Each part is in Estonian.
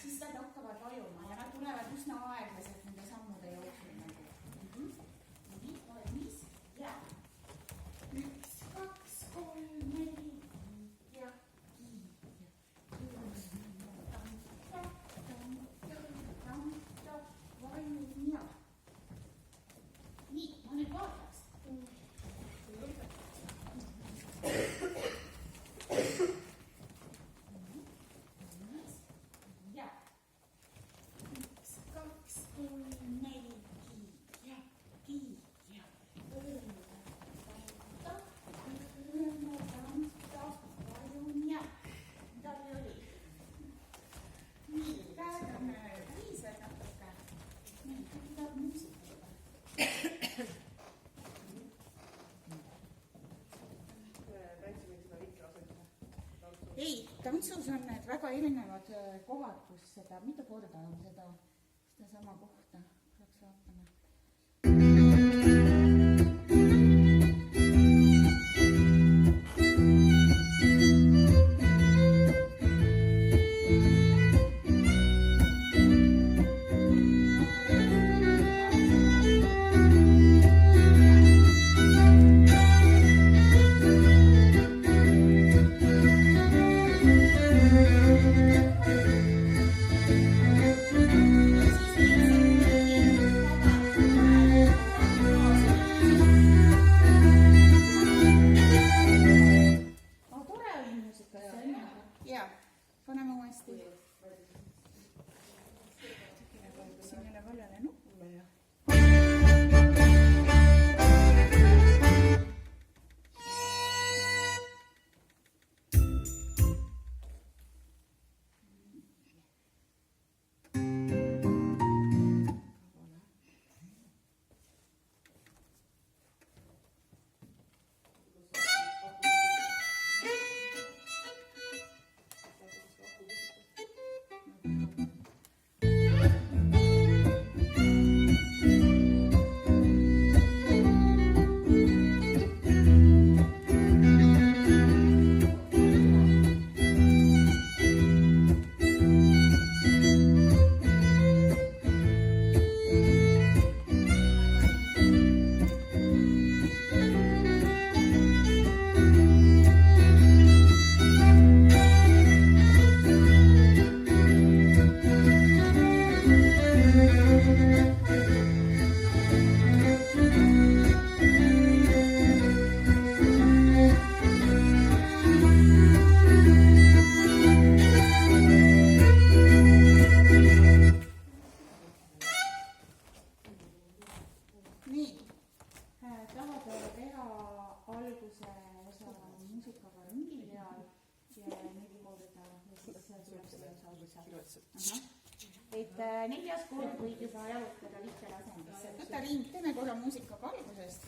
siis nad hakkavad vajuma ja nad tulevad üsna aeglaselt nende sammude jooksul nagu. Nii, valmis ja 1, 2, 3, 4 ja vajumia. Nii, ma nüüd vaataks. Ei, tantsus on need väga erinevad kohad, kus seda, mitu korda on seda sama kohta, peaks vaatama. Et neljas kord võid juba jalutada lihtsal asendisse. Võta ring, teeme korra muusikaga algusest.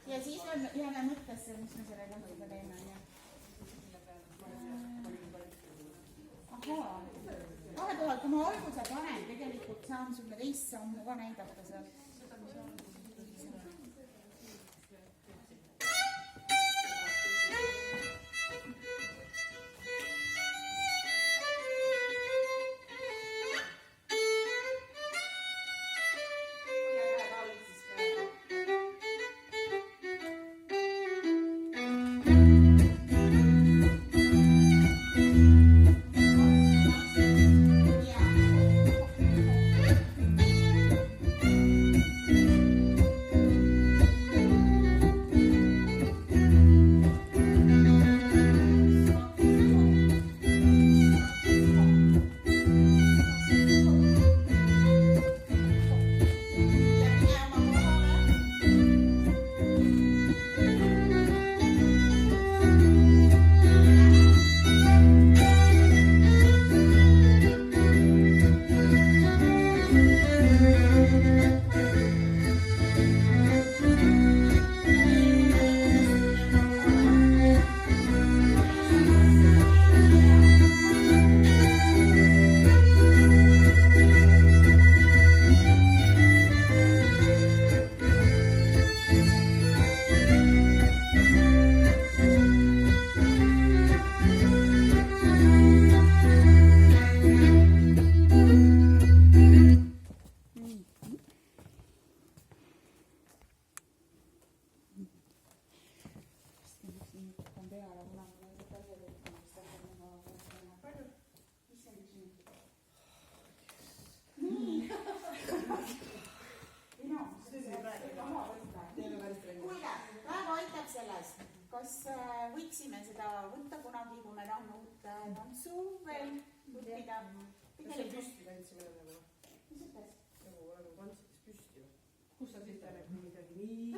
Ja siis jääme mõttesse, mis me selle lõhtuga teeme. Ahaa, vahepeal, kui ma alguse panen, tegelikult saan sulle teist sammu ka näidata seal. kas võiksime seda võtta kunagi, kui me tahame uut tantsu veel õppida? Kas see püsti tantsime nagu? Mis ütles? Nagu tantsides püsti. Kus sa siis tänab midagi nii?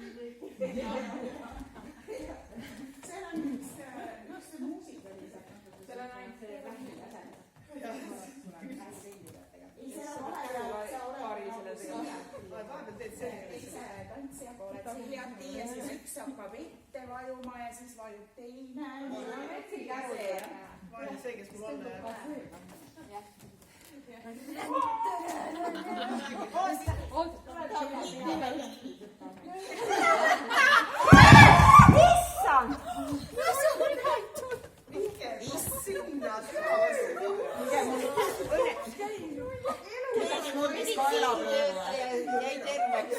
Seal on üks, see muusika oli seal. Seal on ainult see vähmine asend. Ei, seal on vahepeal, sa oled Vahepeal teed see. ise tantsija pooled seljati ja siis üks hakkab ette vajuma ja siis vajub teine. Ma olen see, kes mul on. Issand! Keegi mul vist kallab jäi terveks.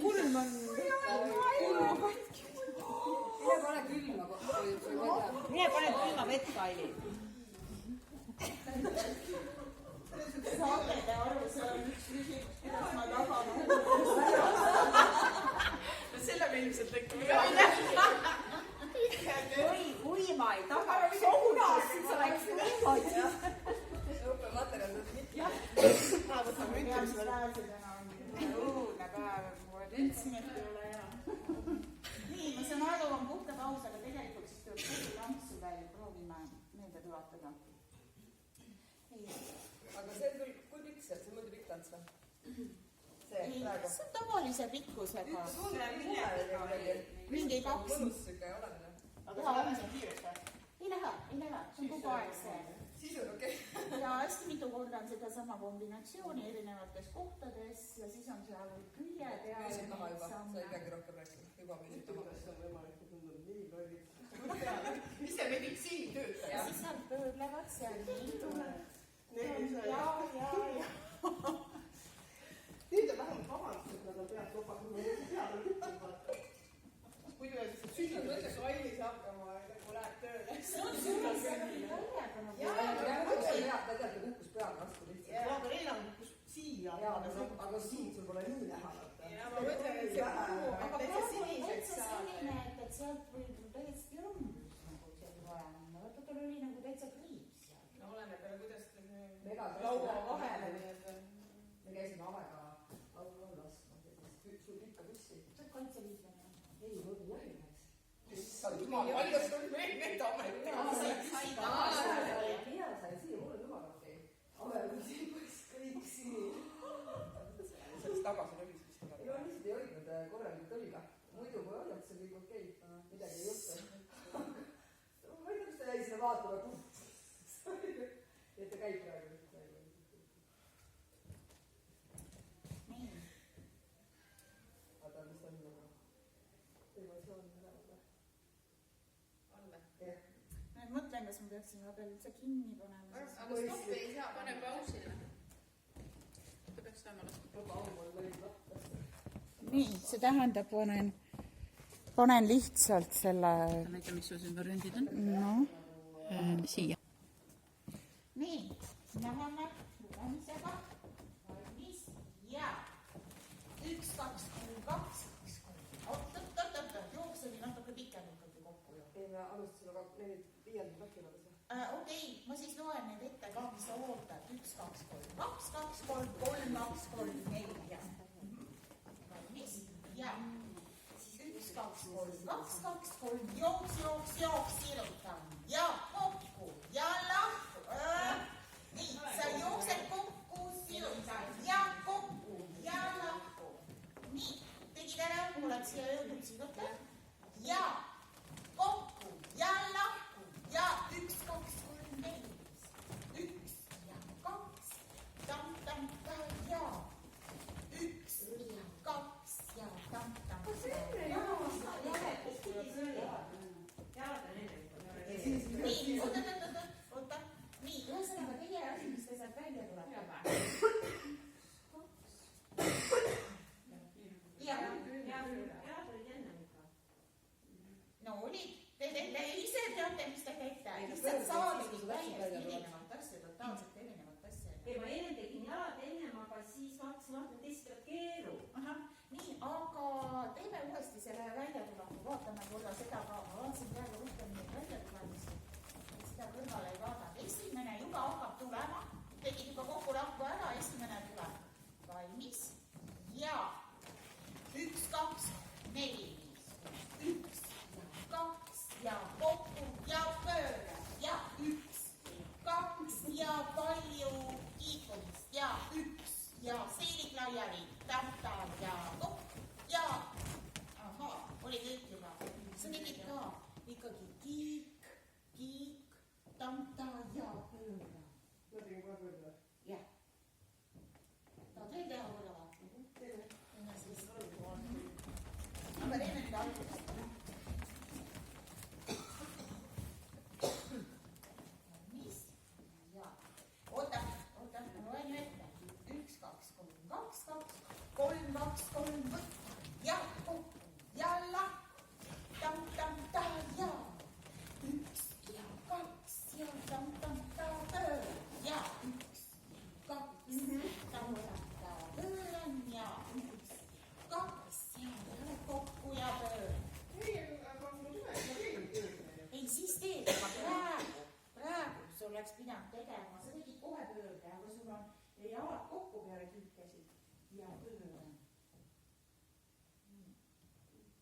Kulm on mine pane külma vett, Kaili. Saate te aru, see on üks küsimus, kuidas ma tahan. Selle me ilmselt tekkime. Kui ma ei taha saunas, siis oleks niimoodi. Õppematerjal on mitte. Ma võtan Pean müntamisele. praegu täna on õudne päev, mulle tentsimit ei ole enam. Nii, ma saan aru, on puhta paus, aga tegelikult siis tuleb kogu tantsu veel, proovime meelde tuletada. Aga see on küll, kui pikk see on? See on muidu pikk tants või? See praegu? See on tavalise pikkusega. Mingi Mingi 2. mõnus siuke olemine. Aga see läheb seal kiiresti või? Ei lähe, see on kogu aeg see. Siis on okei. Ja hästi mitu korda on sedasama kombinatsiooni erinevates kohtades ja siis on seal külje peal. Müüsid maha juba, sa ei peagi rohkem rääkima. Juba müüsid maha. See on võimalik, et tundub nii lollid. Ise meditsiinitöötaja. Ja siis nad pöörlevad seal nii. Ja. Nüüd on vähemalt vabandust, et nad on pead lopanud. Muidu on siis sünnib mõttes valmis hakkama, kui läheb tööle. See on selline täiega nagu. Ta tead, kukkus peale vastu lihtsalt. Aga neil on siia. Aga siin sul pole nii näha. Ma mõtlen, et see aga praegu oli täitsa selline, et sealt võib täiesti rõmbus nagu seal vaja minna. Vaata, tal oli nagu täitsa kriips seal. no oleme peale, kuidas laua vahele. Me käisime Avega laua laskma. Sul ikka bussi. See on kaitseliitlane. Ei, võidu lähineks. Issand jumal, palju sul veel need ametid? Mina sain siia, mul on jumal okei. Avel on siin poiss kõik siin. Sellest tagasi rövis vist. Ei, ma lihtsalt ei hoidnud korralikult õlga. Muidu kui hoiad, see kõik okei. Midagi ei juhtu. Ma ei tea, kus ta jäi sinna vaatama. Et ta käib praegu. Nii. Vaata, mis ta on nagu. Emotsioon lähevad või? On või? Jah. Nüüd mõtlen, kas ma peaksin vahepeal üldse kinni panema. Aga stoppi ei saa, pane pausile. Ta peaks saama lasta. Juba ammul lõid lahti. Nii, see tähendab, panen lihtsalt selle. Ma ei tea, mis sul siin variandid on. No. Siia. Nii, läheme lugemisega. Valmis ja 1, 2, 3, 2, 2, 3. Oot, jookse oli natuke pikem ikkagi kokku ju. Ei, me alustasime ka viiendad lahkimades. Okei, ma siis loen need ette ka, mis sa ootad. 1, 2, 3, 2, 2, 3, 3, 2, 3, 4. Valmis ja 1, 2, 3, 2, 2, 3. Jooks, sirutan ja kokku ja lahku. Nii, sa jooksed kokku, sirutan ja kokku ja lahku. Nii, tegid ära, oled siia jõudnud siruta. Ja kokku ja lahku ja 1, 2, 3, 4. 1 ja 2. Tam, ja 1 ja 2 ja tam. Nii, oota. Nii, ühesõnaga teie asi, mis te sealt välja tulete. No olid, te ise teate, mis te teete. Lihtsalt saal oli täiesti erinevat asja, totaalselt erinevat asja. Ei, ma enne tegin jalad ennem, aga siis ma hakkasin vaatama teist keeru. Nii, aga teeme uuesti selle väljatuleku, vaatame korra seda ka. Ma vaatasin tamta ja pööra. ma tegin kohe pöörduda. jah. tahad veel teha korra või? teeme. teeme siis. aga teeme nüüd algusest. mis? ja. oota, ma loen ju ette. 1, 2, 3, 2, 2, 3, 2, 3, võtta. ja kokku ja lahku. Tam-tam-ta ja. 1 ja 2 ja tam-tam-ta pööran ja 1, 2 tam-tam-ta pööran ja 1, 2 ja kokku ja pööran. ei, aga mul tuleb, ma tegin pöörduda. ei, siis teed, aga praegu sul oleks pidanud tegema, sa tegid kohe pöörde, aga sul on jalad kokku peale küükesid ja pööran.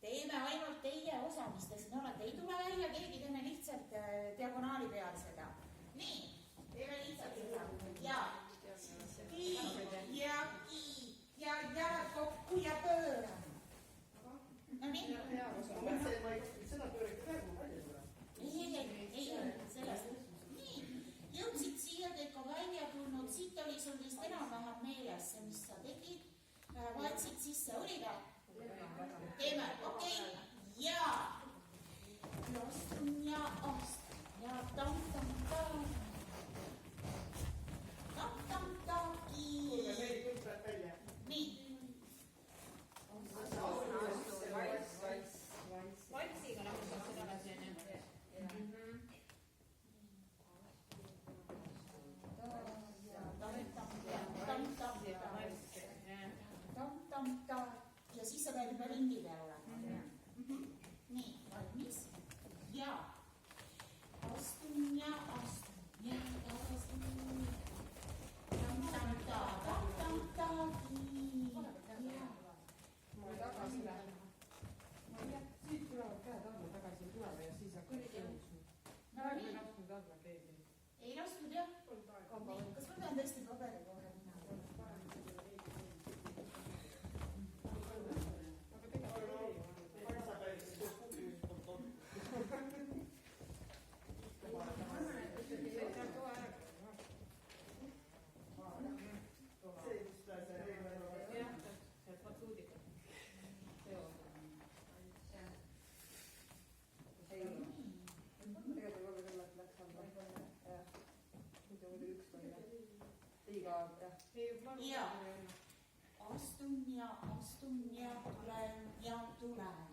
teeme ainult teie osa, mis te siin olete, ei tule välja keegi, teeme lihtsalt diagonaali peal seda. nii, teeme lihtsalt seda ja kiik ja jalad kokku ja pööran. no nii. hea osa, ma mõtlesin, et ma ei tohtinud seda pöörata praegu välja tulla. ei, sellest. nii, jõudsid siia, kõik on välja tulnud, siit oli sul vist enam-vähem meeles see, mis sa tegid. vaatasid sisse, oli või? teeme, okei, ja astun ja astun ja tam-tam-ta. Tam-tam-ta-ki. kuulge, meil kõik tuleb välja. nii. valtsiga nagu saaks edasi onju. Tam-tam-ta ja siis sa pead juba ringi peal olema. nii, valmis ja astun ja astun ja astun. Tam-tam-ta, tam-tam-ta-ki. ma tagasi lähen. ma ei tea, siit tulevad käed alla, tagasi ei tule ja siis hakkab tõusma. no nii, ei lasknud alla keegi. ei lastud jah? kas ma pean tõesti paberi kohe minema? ja astun ja tulen ja tulen.